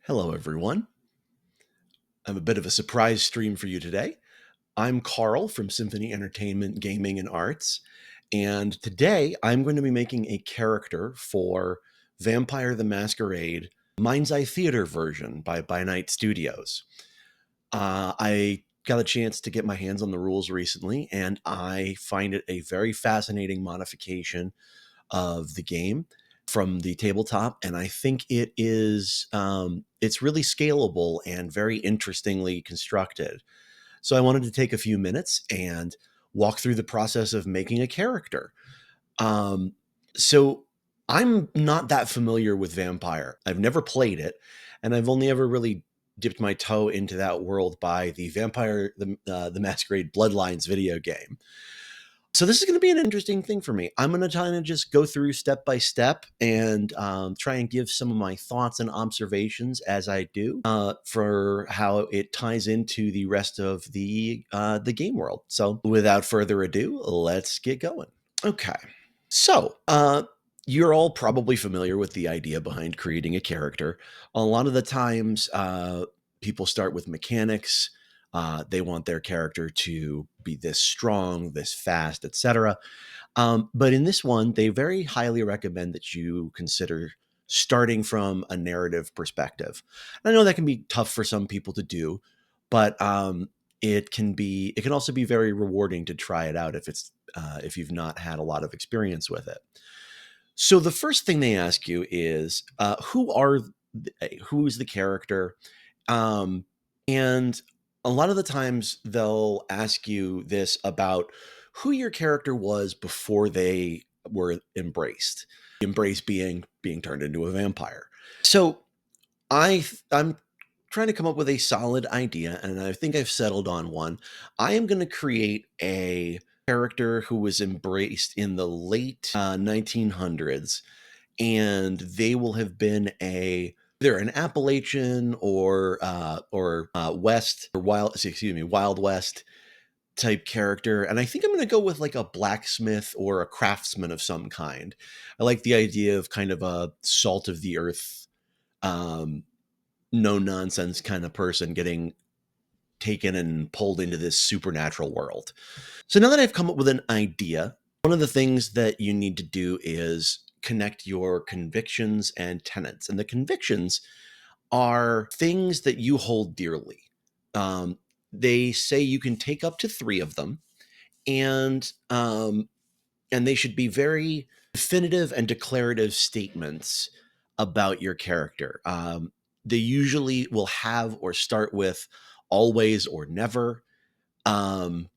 Hello, everyone. I have a bit of a surprise stream for you today. I'm Carl from Symphony Entertainment, Gaming, and Arts. And today I'm going to be making a character for Vampire the Masquerade Mind's Eye Theater version by Night Studios. I got a chance to get my hands on the rules recently, and I find it a very fascinating modification of the game from the tabletop, and I think it's really scalable and very interestingly constructed. So I wanted to take a few minutes and walk through the process of making a character. Um, so I'm not that familiar with Vampire. I've never played it, and I've only ever really dipped my toe into that world by the the Masquerade Bloodlines video game. So this is going to be an interesting thing for me. I'm going to try and just go through step by step and try and give some of my thoughts and observations as I do for how it ties into the rest of the game world. So without further ado, let's get going. Okay, so you're all probably familiar with the idea behind creating a character. A lot of the times, people start with mechanics. They want their character to be this strong, this fast, etc. But in this one, they very highly recommend that you consider starting from a narrative perspective. And I know that can be tough for some people to do, but it can also be very rewarding to try it out if you've not had a lot of experience with it. So the first thing they ask you is who's the character, and a lot of the times they'll ask you this about who your character was before they were embraced. Embrace being turned into a vampire. So I'm trying to come up with a solid idea, and I think I've settled on one. I am going to create a character who was embraced in the late 1900s, and they will have been either an Appalachian or West or Wild West type character. And I think I'm going to go with like a blacksmith or a craftsman of some kind. I like the idea of kind of a salt of the earth, um, no nonsense kind of person getting taken and pulled into this supernatural world. So now that I've come up with an idea, one of the things that you need to do is connect your convictions and tenets. And the convictions are things that you hold dearly. Um, they say you can take up to 3 of them, and they should be very definitive and declarative statements about your character. They usually will have or start with always or never, um,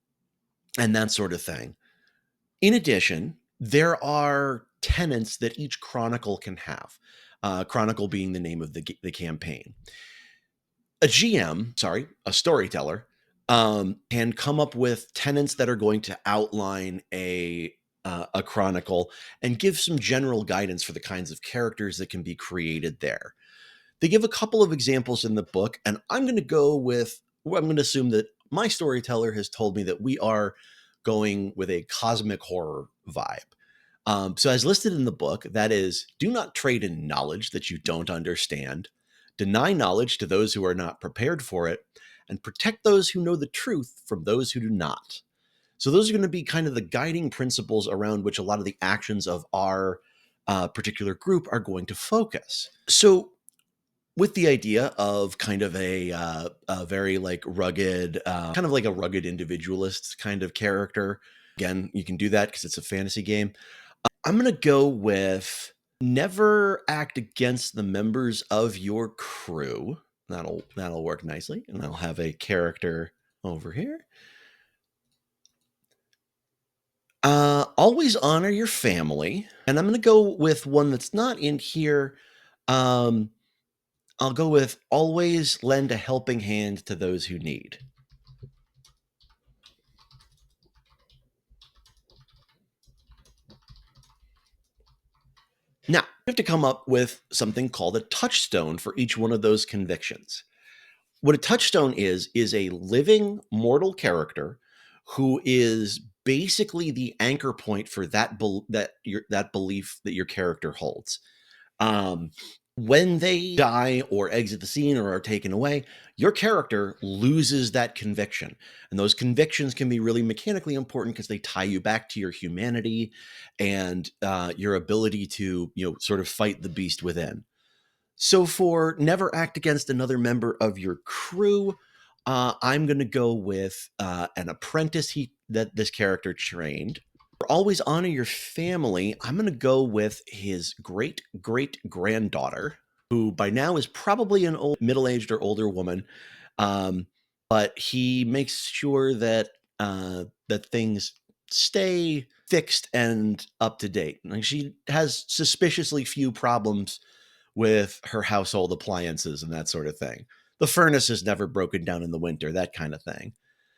and that sort of thing. In addition, there are tenets that each chronicle can have. Chronicle being the name of the campaign. A storyteller, can come up with tenets that are going to outline a chronicle and give some general guidance for the kinds of characters that can be created there. They give a couple of examples in the book, and I'm going to assume that my storyteller has told me that we are going with a cosmic horror vibe. So, as listed in the book, that is, do not trade in knowledge that you don't understand, deny knowledge to those who are not prepared for it, and protect those who know the truth from those who do not. So, those are going to be kind of the guiding principles around which a lot of the actions of our particular group are going to focus. So, with the idea of kind of a very like rugged, kind of like a rugged individualist kind of character. Again, you can do that because it's a fantasy game. I'm going to go with never act against the members of your crew. That'll work nicely. And I'll have a character over here. Always honor your family. And I'm going to go with one that's not in here. I'll go with always lend a helping hand to those who need. Now, you have to come up with something called a touchstone for each one of those convictions. What a touchstone is a living mortal character who is basically the anchor point for that belief that your character holds. Um, When they die or exit the scene or are taken away, your character loses that conviction. And those convictions can be really mechanically important because they tie you back to your humanity and your ability to, sort of fight the beast within. So for never act against another member of your crew, I'm going to go with an apprentice that this character trained. For always honor your family, I'm going to go with his great great granddaughter, who by now is probably an old middle-aged or older woman, um, but he makes sure that things stay fixed and up to date. Like, she has suspiciously few problems with her household appliances and that sort of thing. The furnace is never broken down in the winter, that kind of thing.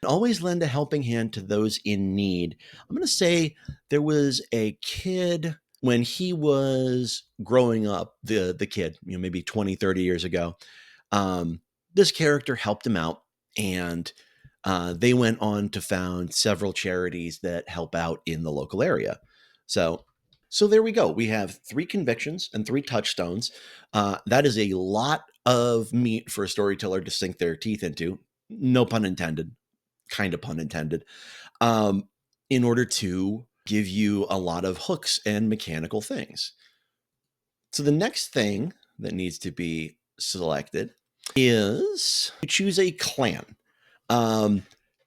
Always lend a helping hand to those in need. I'm going to say there was a kid when he was growing up, the kid, maybe 20, 30 years ago. This character helped him out, and they went on to found several charities that help out in the local area. So there we go. We have 3 convictions and 3 touchstones. That is a lot of meat for a storyteller to sink their teeth into. No pun intended, kind of pun intended. In order to give you a lot of hooks and mechanical things. So the next thing that needs to be selected is to choose a clan.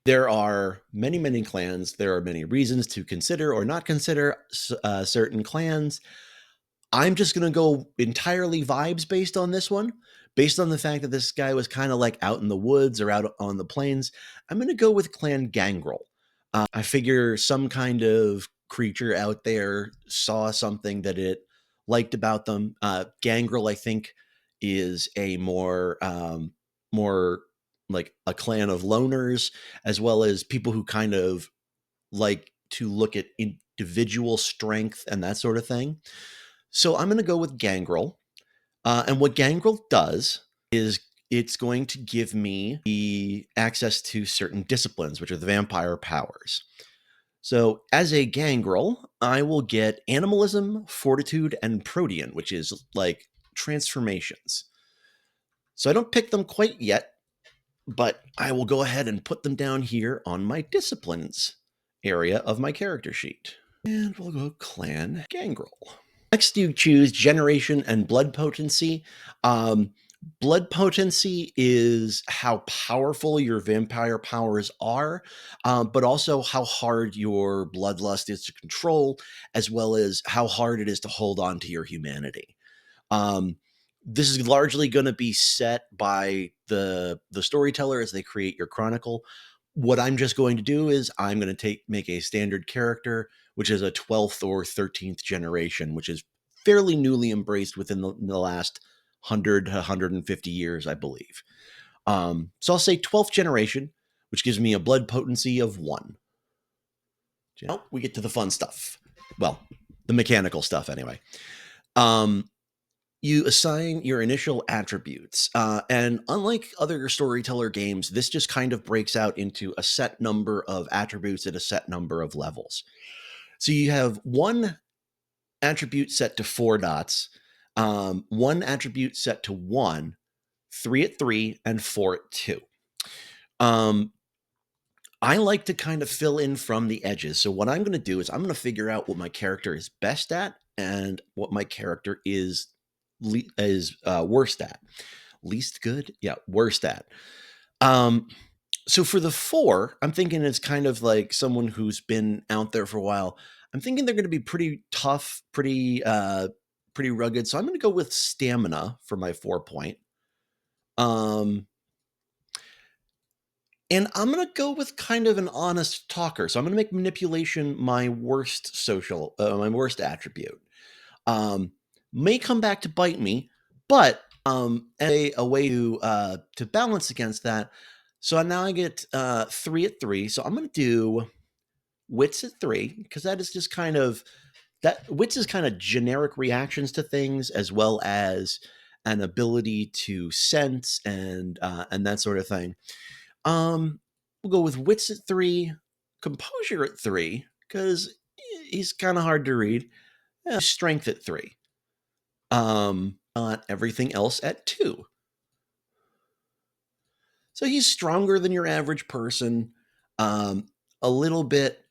There are many, many clans. There are many reasons to consider or not consider certain clans. I'm just going to go entirely vibes based on this one. Based on the fact that this guy was kind of like out in the woods or out on the plains, I'm going to go with Clan Gangrel. I figure some kind of creature out there saw something that it liked about them. Gangrel, I think, is a more like a clan of loners, as well as people who kind of like to look at individual strength and that sort of thing. So I'm going to go with Gangrel. And what Gangrel does is it's going to give me the access to certain disciplines, which are the vampire powers. So as a Gangrel, I will get Animalism, Fortitude, and Protean, which is like transformations. So I don't pick them quite yet, but I will go ahead and put them down here on my disciplines area of my character sheet. And we'll go Clan Gangrel. Next, you choose Generation and Blood Potency. Blood Potency is how powerful your vampire powers are, but also how hard your bloodlust is to control, as well as how hard it is to hold on to your humanity. This is largely going to be set by the storyteller as they create your chronicle. What I'm just going to do is I'm going to make a standard character, which is a 12th or 13th generation, which is fairly newly embraced within the last 100 to 150 years, I believe. So I'll say 12th generation, which gives me a blood potency of 1. Now we get to the fun stuff. Well, the mechanical stuff anyway. You assign your initial attributes. And unlike other storyteller games, this just kind of breaks out into a set number of attributes at a set number of levels. So you have 1 attribute set to 4 dots, 1 attribute set to 1, 3 at 3, and 4 at 2. I like to kind of fill in from the edges. So what I'm going to do is I'm going to figure out what my character is best at and what my character is worst at. Least good? Yeah, worst at. So for the 4, I'm thinking it's kind of like someone who's been out there for a while. I'm thinking they're going to be pretty tough, pretty rugged. So I'm going to go with stamina for my 4 point. And I'm going to go with kind of an honest talker. So I'm going to make manipulation my worst my worst attribute. May come back to bite me, but a way to balance against that. So now I get 3 at 3. So I'm going to do wits at 3, because that is just kind of wits is kind of generic reactions to things, as well as an ability to sense and that sort of thing. We'll go with wits at 3, composure at 3, because he's kind of hard to read. Strength at 3. everything else at 2. So he's stronger than your average person, a little bit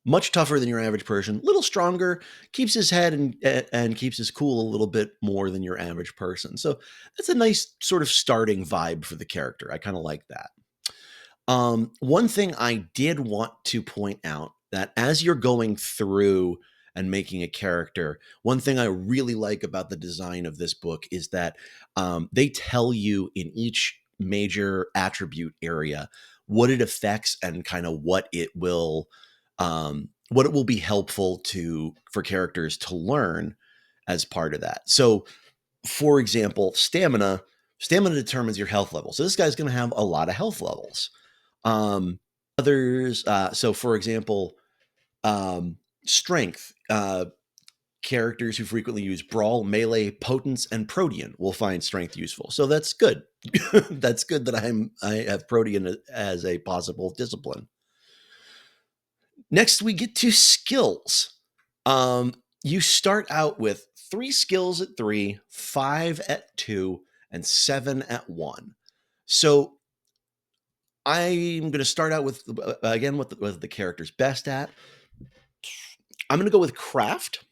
much tougher than your average person, a little stronger, keeps his head and keeps his cool a little bit more than your average person. So that's a nice sort of starting vibe for the character. I kind of like that. One thing I did want to point out that as you're going through and making a character, one thing I really like about the design of this book is that they tell you in each major attribute area what it affects and kind of what it will be helpful to for characters to learn as part of that. So, for example, stamina determines your health level. So this guy's going to have a lot of health levels. Others, so for example, strength. Characters who frequently use brawl, melee, potence, and protean will find strength useful. So that's good. That's good that I have protean as a possible discipline. Next, we get to skills. You start out with 3 skills at 3, 5 at 2, and 7 at 1. So I'm going to start out with again what the character's best at. I'm going to go with craft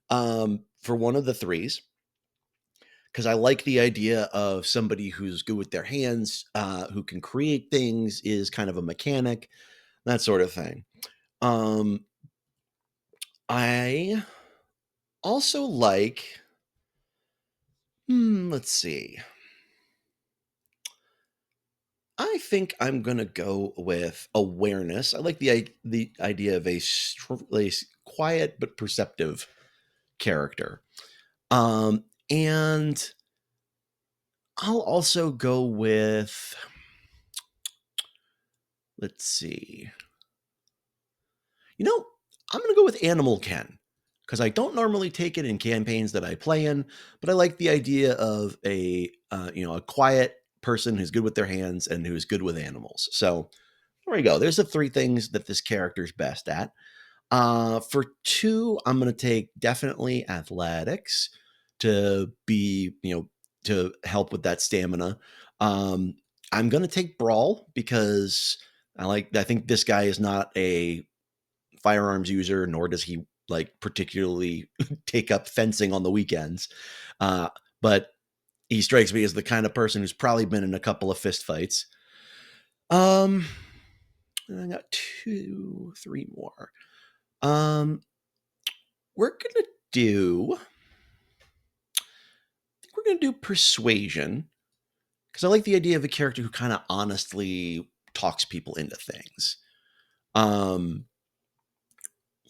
for one of the 3s because I like the idea of somebody who's good with their hands, who can create things, is kind of a mechanic, that sort of thing. I also like, let's see. I think I'm going to go with awareness. I like the idea of a quiet but perceptive character. And I'll also go with, let's see. I'm going to go with Animal Ken because I don't normally take it in campaigns that I play in, but I like the idea of a quiet person who's good with their hands and who's good with animals. So there we go. There's the 3 things that this character's best at. For 2, I'm going to take definitely athletics to be, to help with that stamina. I'm going to take brawl because I think this guy is not a firearms user, nor does he like particularly take up fencing on the weekends. But he strikes me as the kind of person who's probably been in a couple of fist fights. I got 2, 3 more. We're gonna do. I think we're gonna do persuasion because I like the idea of a character who kind of honestly talks people into things.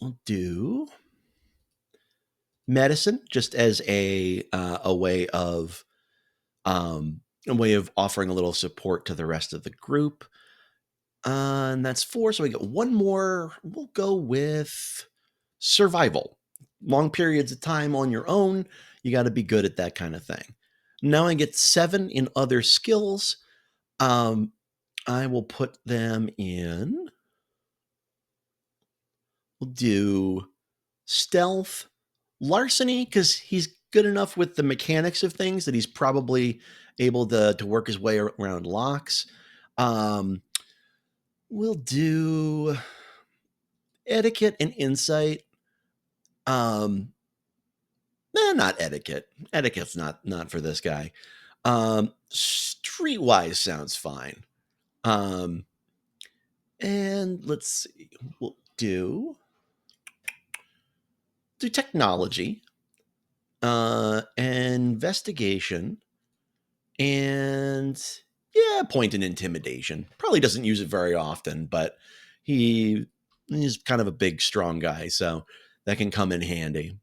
We'll do medicine just as a way of offering a little support to the rest of the group. And that's 4. So we get 1 more. We'll go with survival. Long periods of time on your own. You got to be good at that kind of thing. Now I get 7 in other skills. I will put them in. We'll do stealth, larceny, because he's good enough with the mechanics of things that he's probably able to work his way around locks. We'll do etiquette and insight. Not etiquette. Etiquette's not for this guy. Streetwise sounds fine. And let's see. We'll do technology, investigation, and point and intimidation. Probably doesn't use it very often, but he's kind of a big, strong guy, so that can come in handy.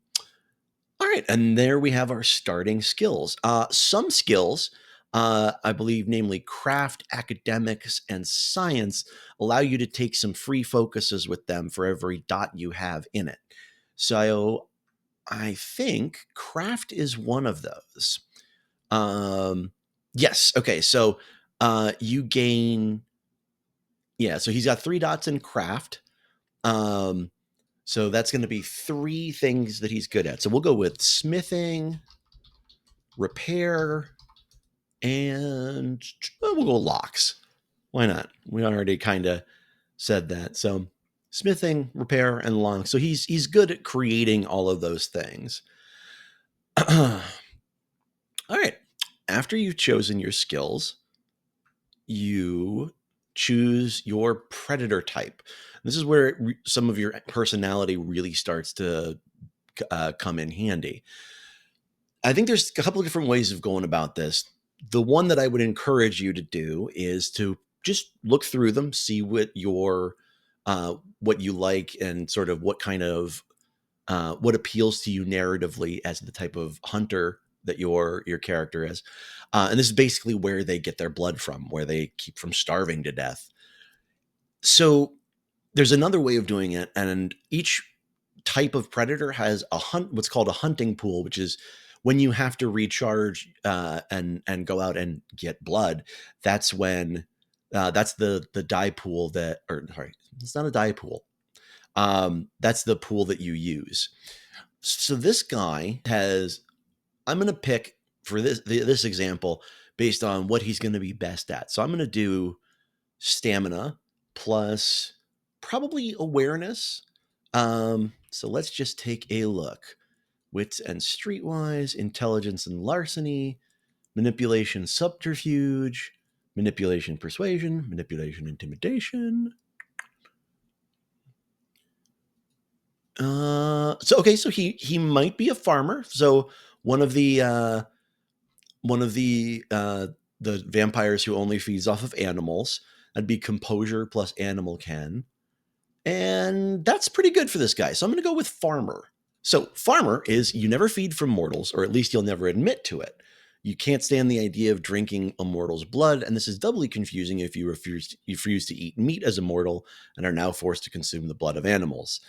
All right, and there we have our starting skills. Some skills, I believe, namely craft, academics, and science, allow you to take some free focuses with them for every dot you have in it. So I think craft is one of those. Yes. Okay. So you gain. Yeah. So he's got 3 dots in craft. So that's going to be 3 things that he's good at. So we'll go with smithing, repair, and well, we'll go locks. Why not? We already kind of said that. So smithing, repair, and locks. So he's good at creating all of those things. All right. After you've chosen your skills, you choose your predator type. This is where some of your personality really starts to come in handy. I think there's a couple of different ways of going about this. The one that I would encourage you to do is to just look through them, see what what you like, and sort of what kind of what appeals to you narratively as the type of hunter that your character is. And this is basically where they get their blood from, where they keep from starving to death. So there's another way of doing it, and each type of predator has what's called a hunting pool, which is when you have to recharge and go out and get blood. That's when that's the die pool that, or sorry, it's not a die pool. That's the pool that you use. So this guy has, I'm going to pick for this example based on what he's going to be best at. So I'm going to do stamina plus probably awareness. So let's just take a look. Wits and streetwise, intelligence and larceny, manipulation subterfuge, manipulation persuasion, manipulation intimidation. So he might be a farmer. So one of the the vampires who only feeds off of animals. That'd be composure plus animal ken. And that's pretty good for this guy. So I'm going to go with farmer. So farmer is you never feed from mortals, or at least you'll never admit to it. You can't stand the idea of drinking a mortal's blood, and this is doubly confusing if you refuse to eat meat as a mortal and are now forced to consume the blood of animals.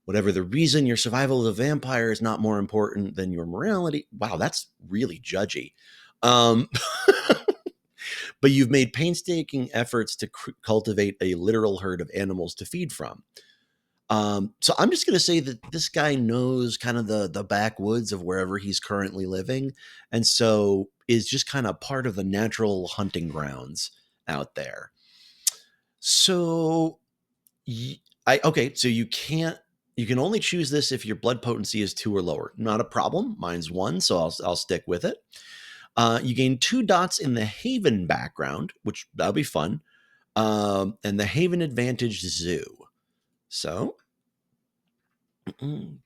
Whatever the reason, your survival as a vampire is not more important than your morality. Wow, that's really judgy. But you've made painstaking efforts to cultivate a literal herd of animals to feed from. So I'm just going to say that this guy knows kind of the backwoods of wherever he's currently living, and so is just kind of part of the natural hunting grounds out there. So, so you can only choose this if your blood potency is 2 or lower. Not a problem. Mine's 1, so I'll stick with it. You gain 2 dots in the Haven background, which that'll be fun, and the Haven Advantage Zoo. So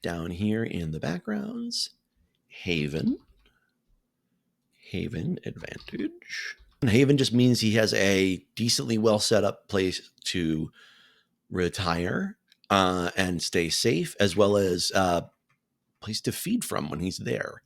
down here in the backgrounds, Haven Advantage. And Haven just means he has a decently well set up place to retire and stay safe, as well as a place to feed from when he's there.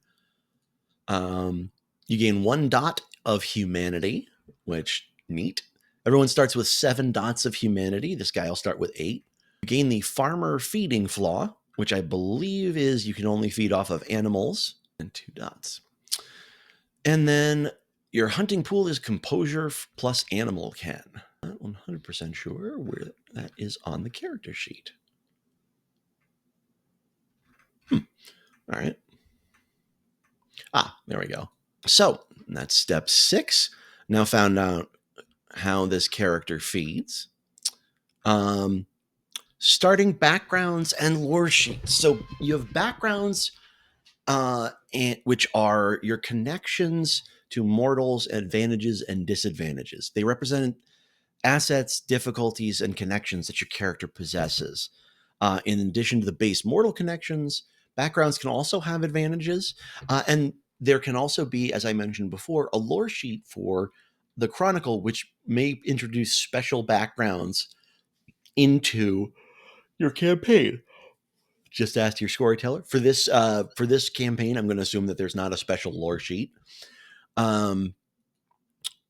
You gain 1 dot of humanity, which neat. Everyone starts with 7 dots of humanity. This guy will start with 8. You gain the farmer feeding flaw, which I believe is you can only feed off of animals, and 2 dots. And then your hunting pool is composure plus animal ken. Not 100% sure where that is on the character sheet. All right. There we go. So that's step 6. Now found out how this character feeds. Starting backgrounds and lore sheets. So you have backgrounds, which are your connections to mortals, advantages and disadvantages. They represent assets, difficulties, and connections that your character possesses. In addition to the base mortal connections, backgrounds can also have advantages, and there can also be, as I mentioned before, a lore sheet for the Chronicle, which may introduce special backgrounds into your campaign. Just ask your storyteller for this campaign. I'm going to assume that there's not a special lore sheet.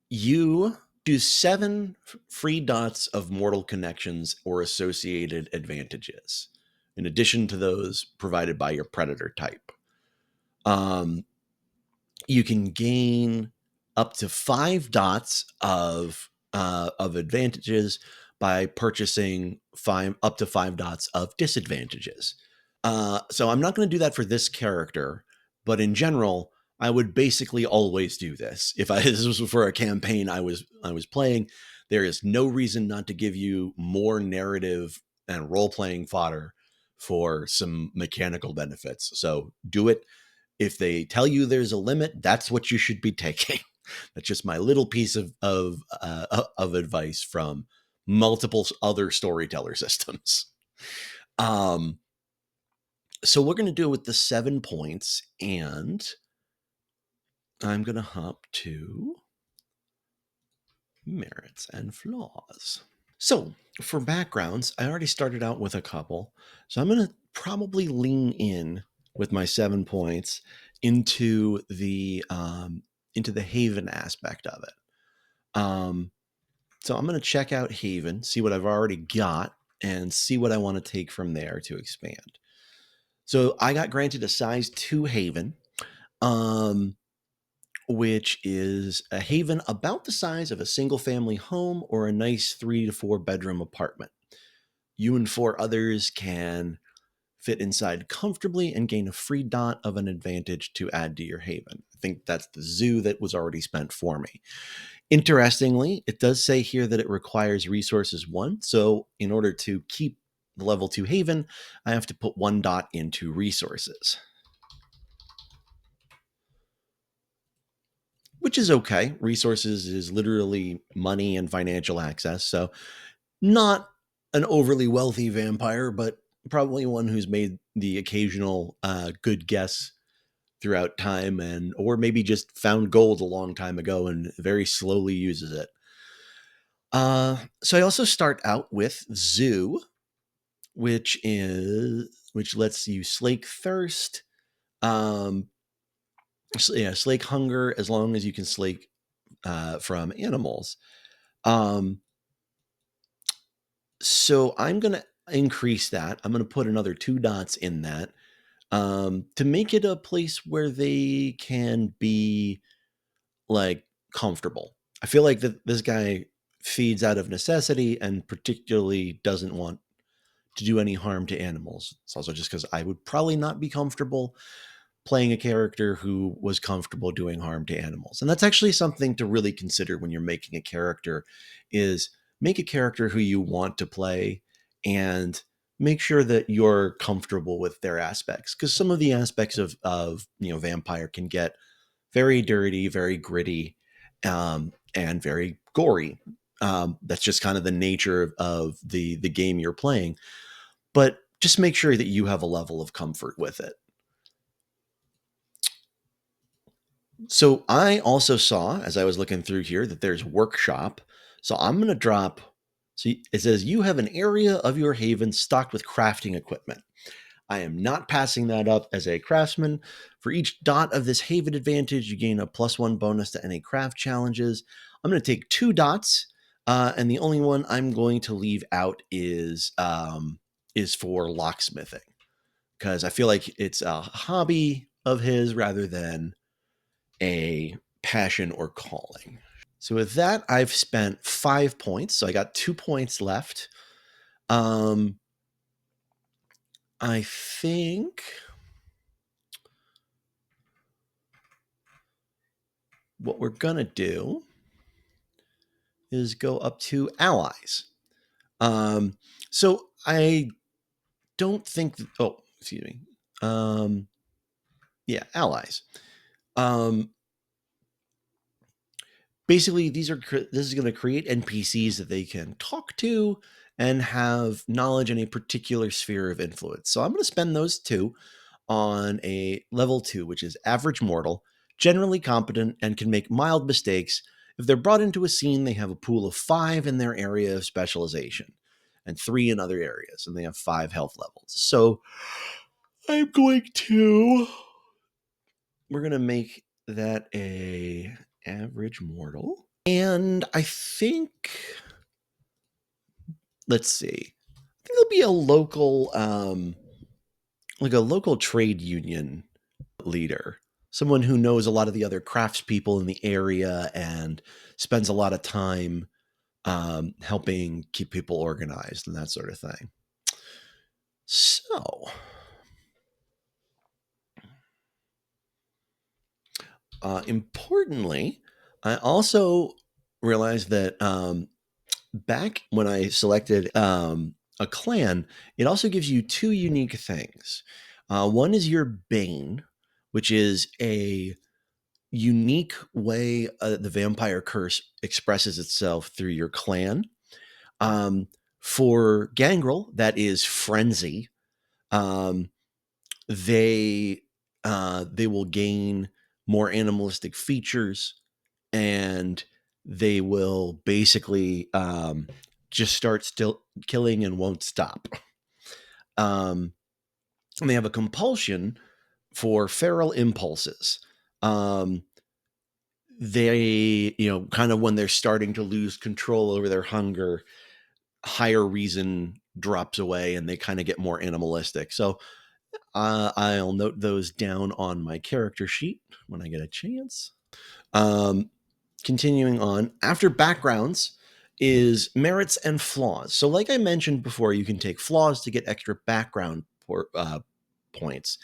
You do 7 free dots of mortal connections or associated advantages, in addition to those provided by your predator type. You can gain up to 5 dots of advantages by purchasing up to 5 dots of disadvantages. So I'm not going to do that for this character, but in general, I would basically always do this. If this was for a campaign I was playing, there is no reason not to give you more narrative and role playing fodder for some mechanical benefits. So do it. If they tell you there's a limit, that's what you should be taking. That's just my little piece of advice from multiple other storyteller systems. So we're going to do it with the 7 points, and I'm going to hop to merits and flaws. So for backgrounds, I already started out with a couple. So I'm going to probably lean in with my 7 points into the Haven aspect of it. So I'm going to check out Haven, see what I've already got, and see what I want to take from there to expand. So I got granted a size 2 Haven, which is a haven about the size of a single family home or a nice 3 to 4 bedroom apartment. You and 4 others can fit inside comfortably and gain a free dot of an advantage to add to your haven. I think that's the zoo that was already spent for me. Interestingly, it does say here that it requires resources 1. So in order to keep the level 2 haven, I have to put 1 dot into resources, which is okay. Resources is literally money and financial access. So not an overly wealthy vampire, but probably one who's made the occasional good guess throughout time, and or maybe just found gold a long time ago and very slowly uses it. So I also start out with Zoo, which lets you slake thirst, slake hunger as long as you can slake from animals. So I'm gonna increase that. I'm gonna put another 2 dots in that to make it a place where they can be like comfortable. I feel like that this guy feeds out of necessity and particularly doesn't want to do any harm to animals. It's also just because I would probably not be comfortable playing a character who was comfortable doing harm to animals. And that's actually something to really consider when you're making a character is make a character who you want to play and make sure that you're comfortable with their aspects, because some of the aspects of vampire can get very dirty, very gritty, and very gory. That's just kind of the nature of the game you're playing. But just make sure that you have a level of comfort with it. So I also saw, as I was looking through here, that there's workshop. So I'm going to drop. So it says you have an area of your haven stocked with crafting equipment. I am not passing that up as a craftsman. For each dot of this haven advantage, you gain a +1 bonus to any craft challenges. I'm going to take 2 dots, and the only one I'm going to leave out is for locksmithing, because I feel like it's a hobby of his rather than a passion or calling. So with that, I've spent 5 points. So I got 2 points left. I think what we're going to do is go up to allies. So I don't think that, oh, excuse me. Yeah, allies. Basically, this is going to create NPCs that they can talk to and have knowledge in a particular sphere of influence. So I'm going to spend those 2 on a level 2, which is average mortal, generally competent, and can make mild mistakes. If they're brought into a scene, they have a pool of 5 in their area of specialization and 3 in other areas, and they have 5 health levels. So we're going to make that a average mortal. And I think, let's see, I think there'll be a local, like a local trade union leader, someone who knows a lot of the other craftspeople in the area and spends a lot of time helping keep people organized and that sort of thing. So Importantly, I also realized that back when I selected a clan, it also gives you two unique things. One is your Bane, which is a unique way the vampire curse expresses itself through your clan. Um, for Gangrel, that is Frenzy. Um, they will gain more animalistic features, and they will basically just start still killing and won't stop. And they have a compulsion for feral impulses. Um, they, kind of when they're starting to lose control over their hunger, higher reason drops away and they kind of get more animalistic. So I'll note those down on my character sheet when I get a chance. Continuing on, after backgrounds is merits and flaws. So, like I mentioned before, you can take flaws to get extra background points.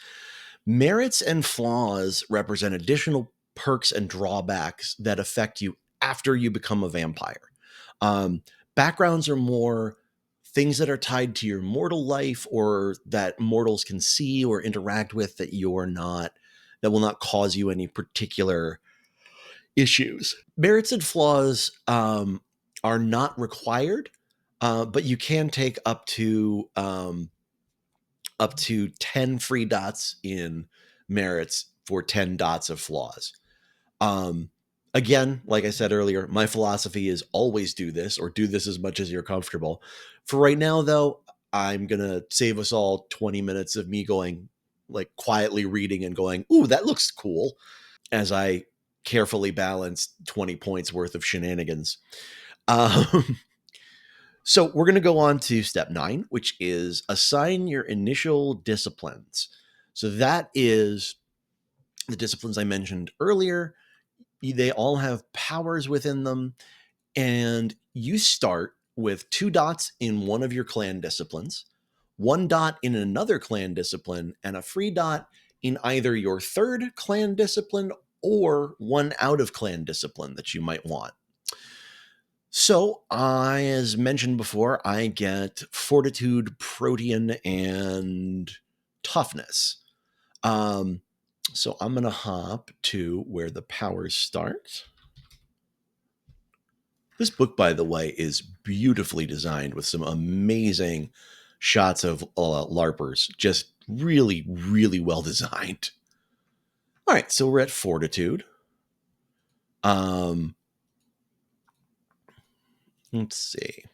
Merits and flaws represent additional perks and drawbacks that affect you after you become a vampire. Um, Backgrounds are more things that are tied to your mortal life or that mortals can see or interact with that that will not cause you any particular issues. Merits and flaws are not required, but you can take up to 10 free dots in merits for 10 dots of flaws. Um, Again, like I said earlier, my philosophy is always do this or do this as much as you're comfortable. For right now, though, I'm going to save us all 20 minutes of me going, like, quietly reading and going, ooh, that looks cool, as I carefully balance 20 points worth of shenanigans. Um, so we're going to go on to step 9, which is assign your initial disciplines. So that is the disciplines I mentioned earlier. They all have powers within them, and you start with 2 dots in one of your clan disciplines, 1 dot in another clan discipline, and a free dot in either your 3rd clan discipline or 1 out of clan discipline that you might want. So, as mentioned before, I get Fortitude, Protean, and Toughness. Um, so I'm going to hop to where the powers start. This book, by the way, is beautifully designed with some amazing shots of LARPers. Just really, really well designed. All right, so we're at Fortitude. Let's see.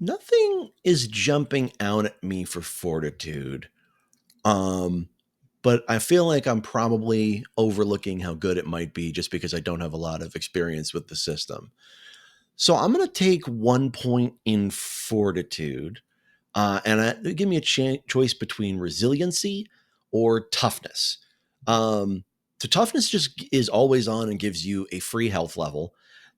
Nothing is jumping out at me for Fortitude. But I feel like I'm probably overlooking how good it might be just because I don't have a lot of experience with the system. So I'm going to take 1 point in Fortitude, give me a choice between resiliency or toughness. So toughness just is always on and gives you a free health level.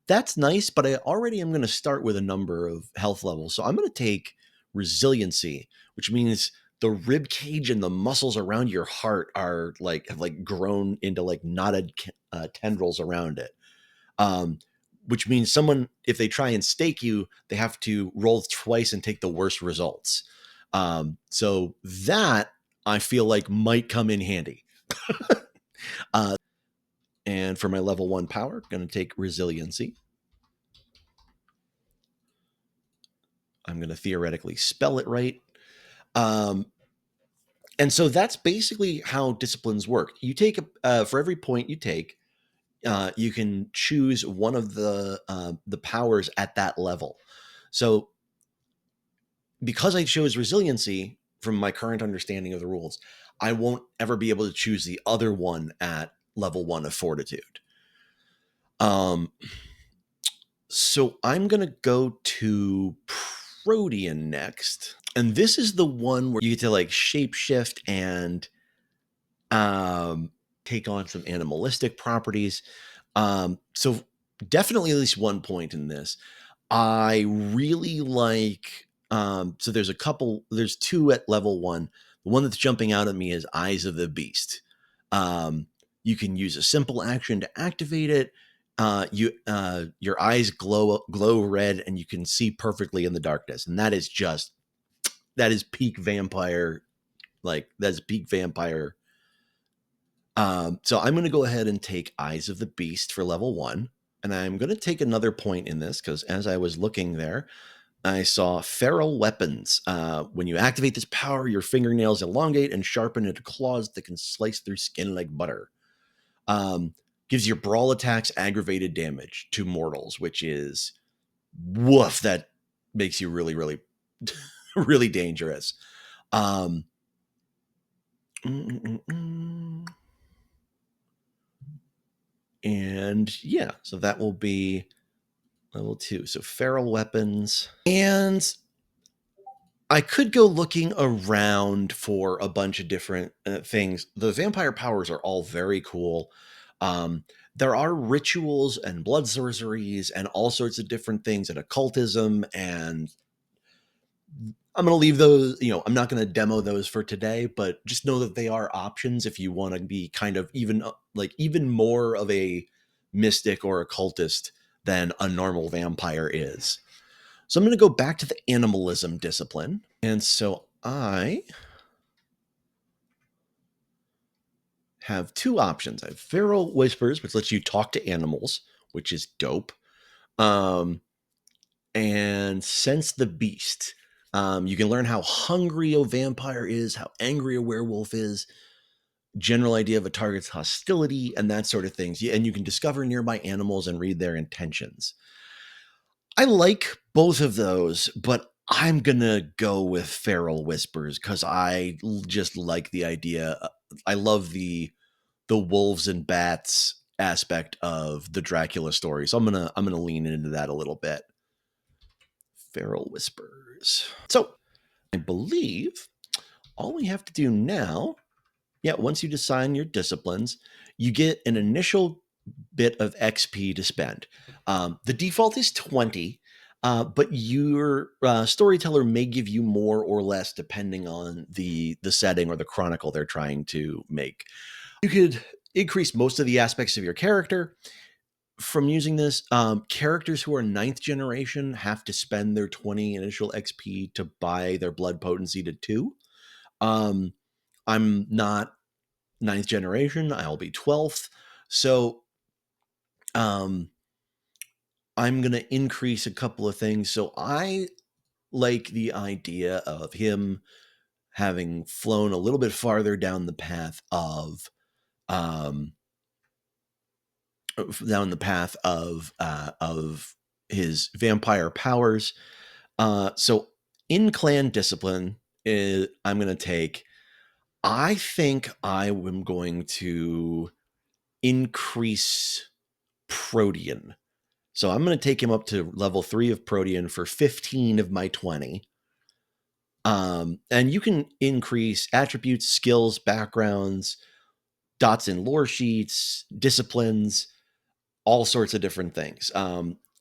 That's nice, but I already am going to start with a number of health levels. So I'm going to take resiliency, which means the rib cage and the muscles around your heart have grown into like knotted tendrils around it. Which means someone, if they try and stake you, they have to roll twice and take the worst results. So that I feel like might come in handy. And for my level 1 power, going to take resiliency. I'm going to theoretically spell it right. And so that's basically how disciplines work. You take for every point you take, you can choose one of the powers at that level. So because I chose resiliency from my current understanding of the rules, I won't ever be able to choose the other one at level 1 of Fortitude. So I'm going to go to Protean next. And this is the one where you get to like shapeshift and take on some animalistic properties. So definitely at least 1 point in this. I really like, so there's 2 at level 1. The one that's jumping out at me is Eyes of the Beast. You can use a simple action to activate it. Your eyes glow red, and you can see perfectly in the darkness. And that is peak vampire. Like, that's peak vampire. So I'm going to go ahead and take Eyes of the Beast for level 1. And I'm going to take another point in this because as I was looking there, I saw Feral Weapons. When you activate this power, your fingernails elongate and sharpen into claws that can slice through skin like butter. Gives your brawl attacks aggravated damage to mortals, which is woof. That makes you really, really, really dangerous. And yeah, so that will be level 2. So Feral Weapons. And I could go looking around for a bunch of different things. The vampire powers are all very cool. There are rituals and blood sorceries and all sorts of different things and occultism. And I'm going to leave those, I'm not going to demo those for today, but just know that they are options if you want to be kind of even more of a mystic or occultist than a normal vampire is. So I'm going to go back to the animalism discipline. And so I have 2 options. I have Feral Whispers, which lets you talk to animals, which is dope. And Sense the Beast. You can learn how hungry a vampire is, how angry a werewolf is, general idea of a target's hostility, and that sort of things. And you can discover nearby animals and read their intentions. I like both of those, but I'm gonna go with Feral Whispers because I just like the idea. I love the wolves and bats aspect of the Dracula story, so I'm gonna lean into that a little bit. Feral Whispers. So I believe all we have to do now, once you decide your disciplines, you get an initial bit of XP to spend. The default is 20, but your storyteller may give you more or less depending on the setting or the chronicle they're trying to make. You could increase most of the aspects of your character from using this. Characters who are 9th generation have to spend their 20 initial XP to buy their blood potency to 2. I'm not 9th generation. I'll be 12th. So I'm going to increase a couple of things. So I like the idea of him having flown a little bit farther down the path of his vampire powers. So in clan discipline, I'm going to take. I think I am going to increase Protean. So I'm going to take him up to level 3 of Protean for 15 of my 20. And you can increase attributes, skills, backgrounds, dots in lore sheets, disciplines, all sorts of different things.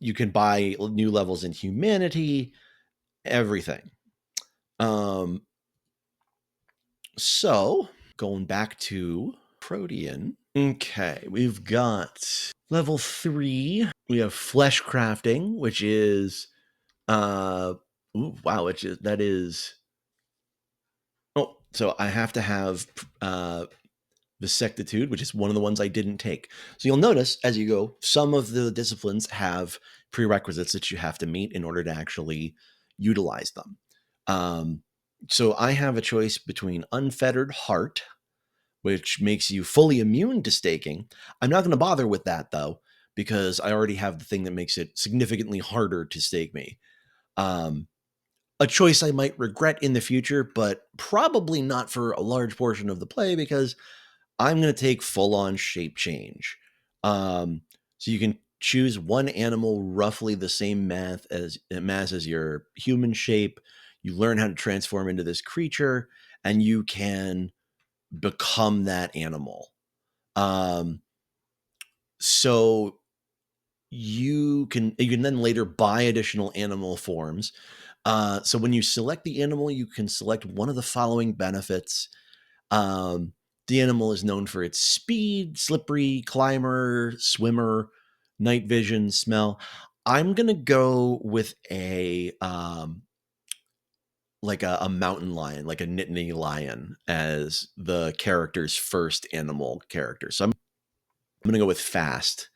You can buy new levels in humanity, everything. So going back to Protean. Okay, we've got level 3. We have flesh crafting, which is so I have to have Vasectitude, which is one of the ones I didn't take. So you'll notice as you go, some of the disciplines have prerequisites that you have to meet in order to actually utilize them. So I have a choice between Unfettered Heart, which makes you fully immune to staking. I'm not going to bother with that, though, because I already have the thing that makes it significantly harder to stake me. A choice I might regret in the future, but probably not for a large portion of the play because I'm going to take full-on shape change. So you can choose one animal roughly the same mass as your human shape. You learn how to transform into this creature, and you can become that animal. So you can then later buy additional animal forms. So when you select the animal, you can select one of the following benefits. Um, the animal is known for its speed, slippery, climber, swimmer, night vision, smell. I'm gonna go with a mountain lion, like a Nittany lion, as the character's first animal character. So I'm gonna go with fast.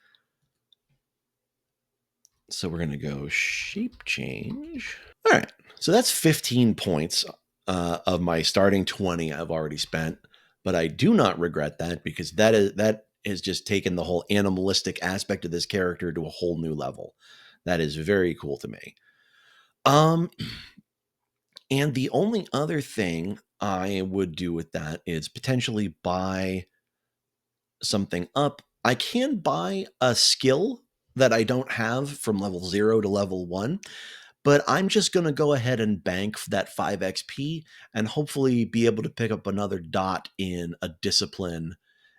So we're gonna go shape change. All right. So that's 15 points of my starting 20 I've already spent, but I do not regret that because that has just taken the whole animalistic aspect of this character to a whole new level. That is very cool to me. Um, and the only other thing I would do with that is potentially buy something up. I can buy a skill that I don't have from level 0 to level 1, but I'm just going to go ahead and bank that 5 XP and hopefully be able to pick up another dot in a discipline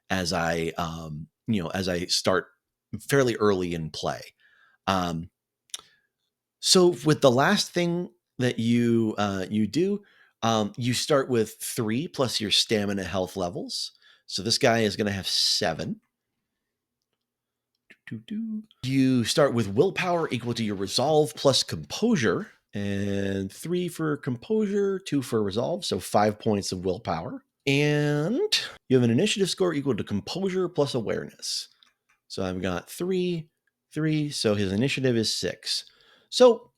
as as I start fairly early in play. Um, so with the last thing that you do, you start with 3 plus your stamina health levels. So this guy is going to have 7. You start with willpower equal to your resolve plus composure, and 3 for composure, 2 for resolve, so 5 points of willpower. And you have an initiative score equal to composure plus awareness. So I've got 3, 3, so his initiative is 6. So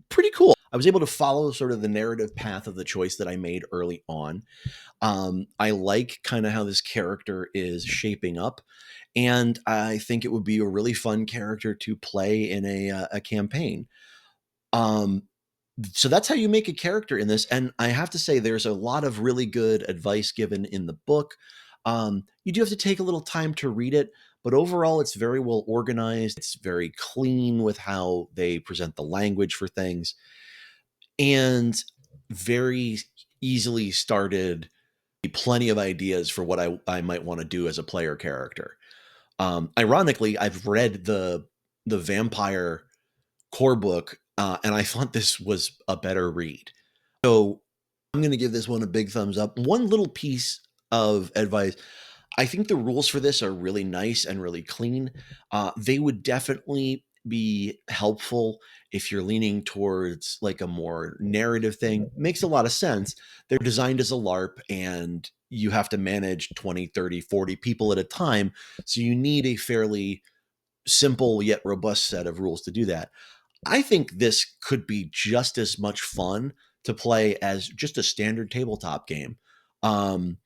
pretty cool. I was able to follow sort of the narrative path of the choice that I made early on. I like kind of how this character is shaping up, and I think it would be a really fun character to play in a campaign. Um, so that's how you make a character in this, and I have to say, there's a lot of really good advice given in the book. You do have to take a little time to read it, but overall, it's very well organized. It's very clean with how they present the language for things, and very easily started plenty of ideas for what I might want to do as a player character. Ironically, I've read the vampire core book, and I thought this was a better read. So I'm going to give this one a big thumbs up. One little piece of advice: I think the rules for this are really nice and really clean. They would definitely be helpful if you're leaning towards like a more narrative thing. Makes a lot of sense. They're designed as a LARP, and you have to manage 20, 30, 40 people at a time. So you need a fairly simple yet robust set of rules to do that. I think this could be just as much fun to play as just a standard tabletop game. Um,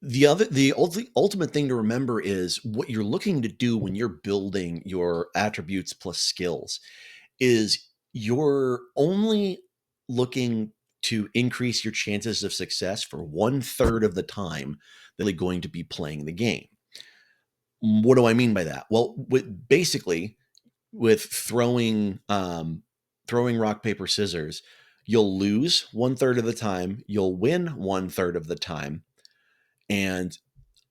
the ultimate thing to remember is what you're looking to do when you're building your attributes plus skills is you're only looking to increase your chances of success for 1/3 of the time that you're going to be playing the game. What do I mean by that? Well, basically with throwing rock paper scissors, you'll lose 1/3 of the time, you'll win 1/3 of the time, and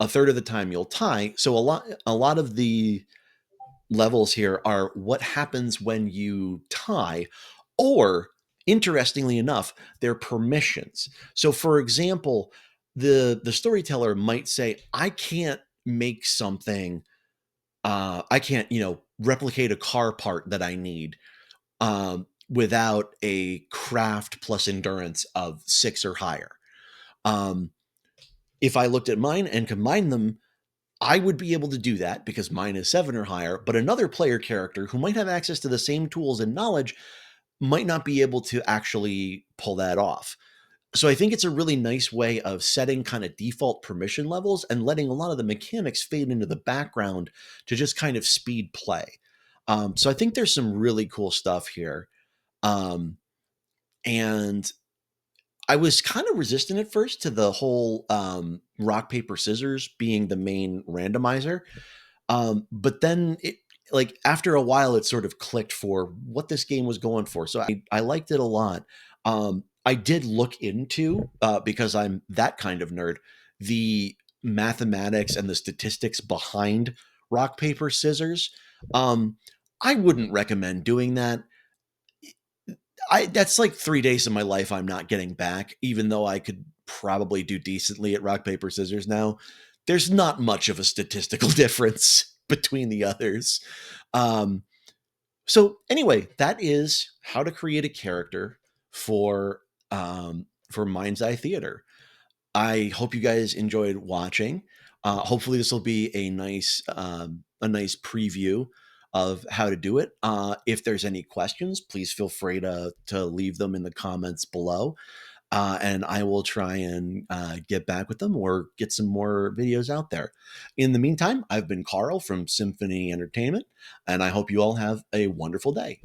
a third of the time you'll tie. So a lot of the levels here are what happens when you tie, or interestingly enough, they're permissions. So for example, the storyteller might say, I can't make something, I can't, replicate a car part that I need without a craft plus endurance of 6 or higher. Um, if I looked at mine and combined them, I would be able to do that because mine is 7 or higher, but another player character who might have access to the same tools and knowledge might not be able to actually pull that off. So I think it's a really nice way of setting kind of default permission levels and letting a lot of the mechanics fade into the background to just kind of speed play. So I think there's some really cool stuff here. Um, and I was kind of resistant at first to the whole rock, paper, scissors being the main randomizer. But then like after a while, it sort of clicked for what this game was going for. So I liked it a lot. I did look into, because I'm that kind of nerd, the mathematics and the statistics behind rock, paper, scissors. Um, I wouldn't recommend doing that. That's like 3 days of my life I'm not getting back, even though I could probably do decently at rock, paper, scissors now. There's not much of a statistical difference between the others. Um, so anyway, that is how to create a character for Mind's Eye Theater. I hope you guys enjoyed watching. Hopefully, this will be a nice preview of how to do it. If there's any questions, please feel free to leave them in the comments below, and I will try and get back with them or get some more videos out there. In the meantime, I've been Carl from Symphony Entertainment, and I hope you all have a wonderful day.